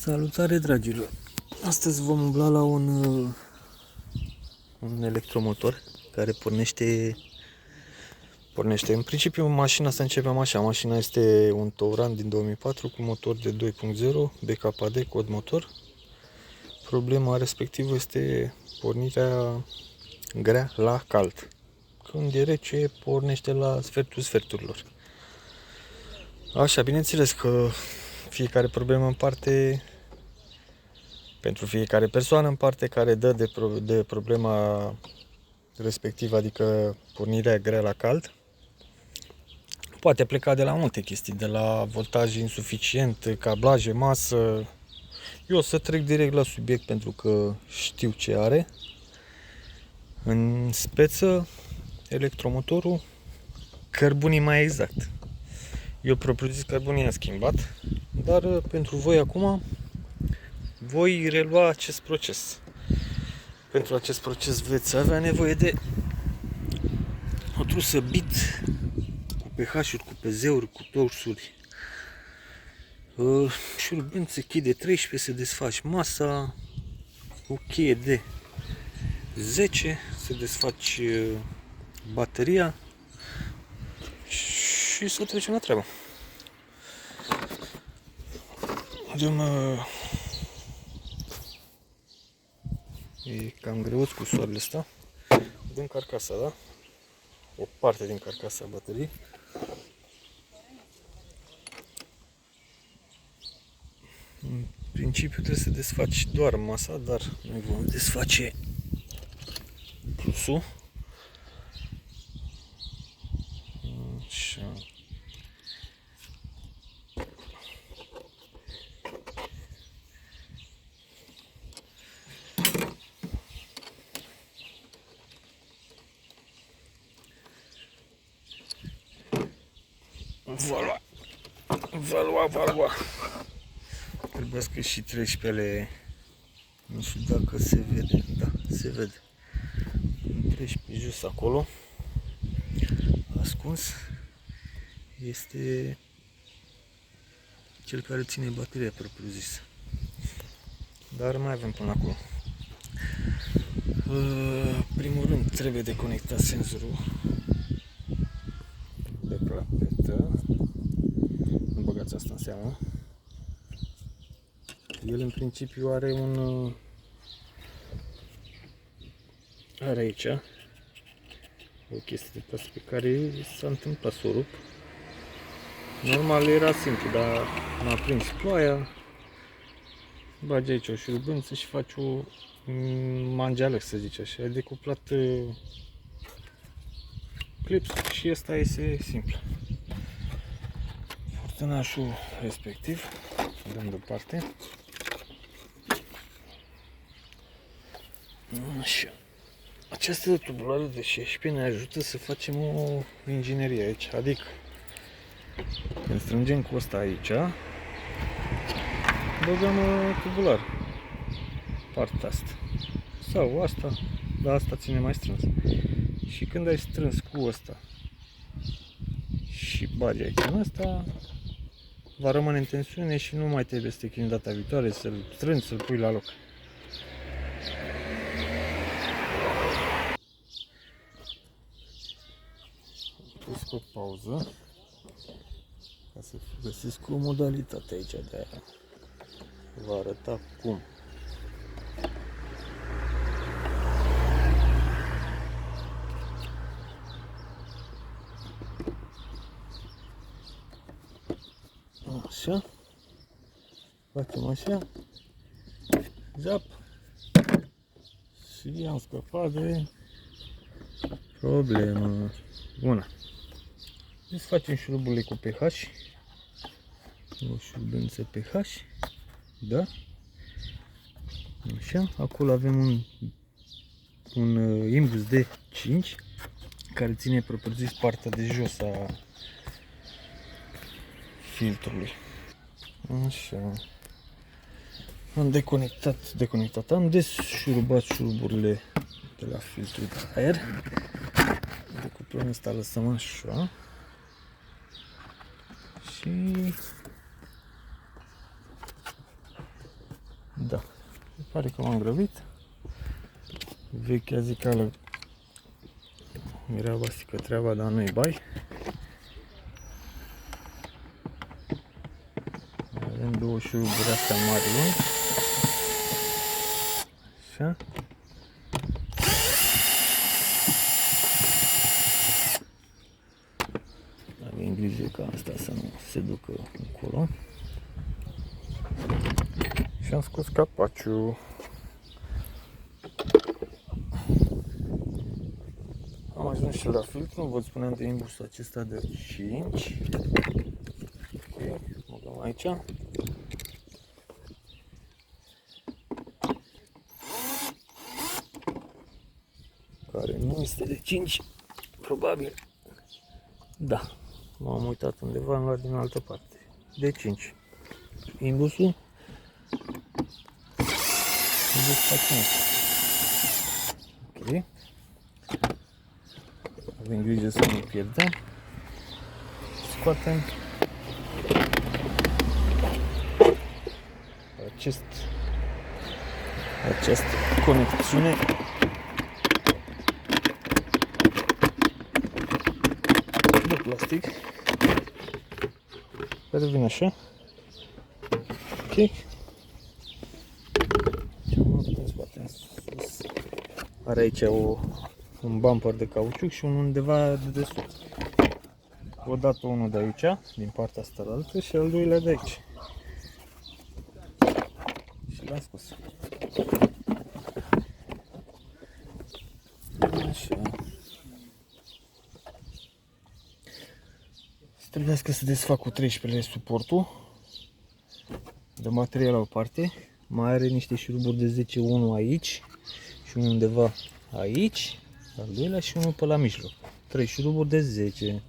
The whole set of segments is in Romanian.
Salutare, dragilor! Astăzi vom umbla la un electromotor care pornește în principiu. Mașina asta începem așa. Mașina este un Touran din 2004 cu motor de 2.0 BKD cod motor. Problema respectivă este pornirea grea la cald. Când e rece, pornește la sfertul sferturilor. Așa, bineînțeles că fiecare problemă în parte, pentru fiecare persoană în parte care dă de problema respectivă, adică pornirea grea la cald, poate pleca de la multe chestii, de la voltaj insuficient, cablaje, masă. Eu o să trec direct la subiect pentru că știu ce are. În speță, electromotorul, cărbunii mai exact. Eu propriu-zis cărbunii am schimbat, dar pentru voi acum voi relua acest proces. Pentru acest proces veți avea nevoie de o trusă bit cu pH-uri, cu PZ-uri, cu torsuri, șurubințe, chei de 13 să desfaci masa, o cheie de 10 să desfaci bateria și să trecem la treabă. E cam greuț cu soarele ăsta. Dăm carcasa, da? O parte din carcasa bateriei. În principiu trebuie să desfaci doar masa, dar noi vom desface plusul. Așa. Valua. Trebuie să și treci pe ale... Nu știu dacă se vede. Da, se vede. Treci pe jos acolo. Ascuns. Este cel care ține bateria propriu zis. Dar mai avem până acolo. Primul rând trebuie de conectat senzorul de clapetă. Nu băgați asta în seamă. El în principiu are are aici o chestie de plastic pe care s-a întâmplat să o rup. Normal era simplu, dar m-a prins ploaia. Bagi aici o șurubință și faci o mangeală, să zici așa. E decuplat clipsul și ăsta iese simplu. Furtunașul respectiv dăm deoparte. Așa. Această tubulară de 16 ne ajută să facem o inginerie aici, adică când strângem cu ăsta aici, băgăm tubular, partea asta sau asta, dar asta ține mai strâns. Și când ai strâns cu ăsta și bagi aici în asta, va rămâne în tensiune și nu mai trebuie să te chinui data viitoare să-l strângi, să-l pui la loc. Pus pe pauză ca să găsesc o modalitate aici de a vă arăta cum. Așa. Facem așa. Zap. Și am scăpat de problemă. Bună. Deci facem șuruburile cu pH. O șurubință pH. Da? Așa. Acolo avem un imbus de 5 care ține propriu zis partea de jos a filtrului. Așa. Am deconectat, am deșurubat șuruburile de la filtrul de aer. Decuplăm ăsta, lăsăm așa. Și Se pare că m-am grăbit. Vechea zicală mireavastică treaba, dar nu-i bai. Avem două șuruburi astea mari lungi. Așa. Avem grijă ca asta să nu se ducă încolo. Și am scos capaciul. Am ajuns și la filtru, vă spuneam de imbusul acesta de 5. Ok, băgăm aici. Care nu este de 5, probabil. Da, m-am uitat undeva, am luat din altă parte. De 5. Imbusul. Ok. Avem grijă să nu pierdem. Scoatem această conexiune de plastic care vine așa. Ok. Are aici un bumper de cauciuc și unul undeva de desubt. Odată unul de aici, din partea asta la altă, și al doilea de aici. Și l-am scos. Așa. Trebuiască să desfac cu 13 suportul de material la o parte. Mai are niște șuruburi de 10, unul aici și unul undeva aici, al doilea și unul pe la mijloc. 3 șuruburi de 10.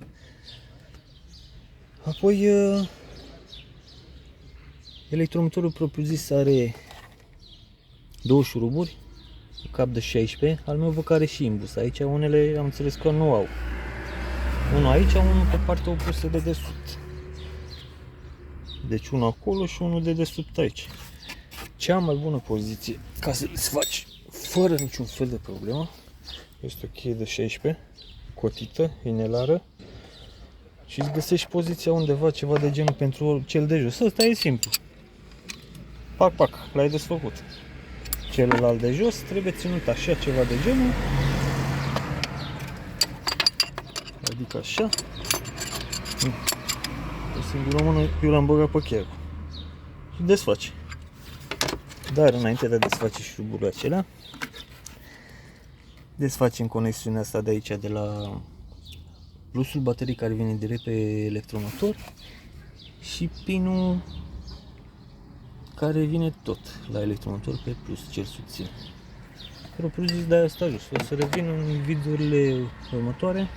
Apoi electromotorul propriu-zis are 2 șuruburi, cap de 16, al meu văd că are și imbus. Aici unele am înțeles că nu au. Unul aici, unul pe partea opusă de desubt. Deci unul acolo și unul de desubt aici. Cea mai bună poziție ca să desfaci fără niciun fel de problemă este o cheie de 16, cotită, inelară, și îți găsești poziția undeva, ceva de genul pentru cel de jos. Asta e simplu. Pac, pac, l-ai desfăcut. Celălalt de jos trebuie ținut așa, ceva de genul. Adică așa. O singură mână eu l-am băgat pe cheie. Și desfaci. Dar înainte de a desface șuruburile acelea, desfacem conexiunea asta de aici, de la plusul bateriei care vine direct pe electromotor și pinul care vine tot la electromotor pe plus, cel subțin. Propriu zis, de asta jos. O să revin în videourile următoare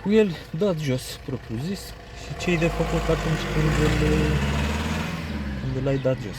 cu el dat jos, propriu zis, și ce-i de făcut atunci când l-ai dat jos.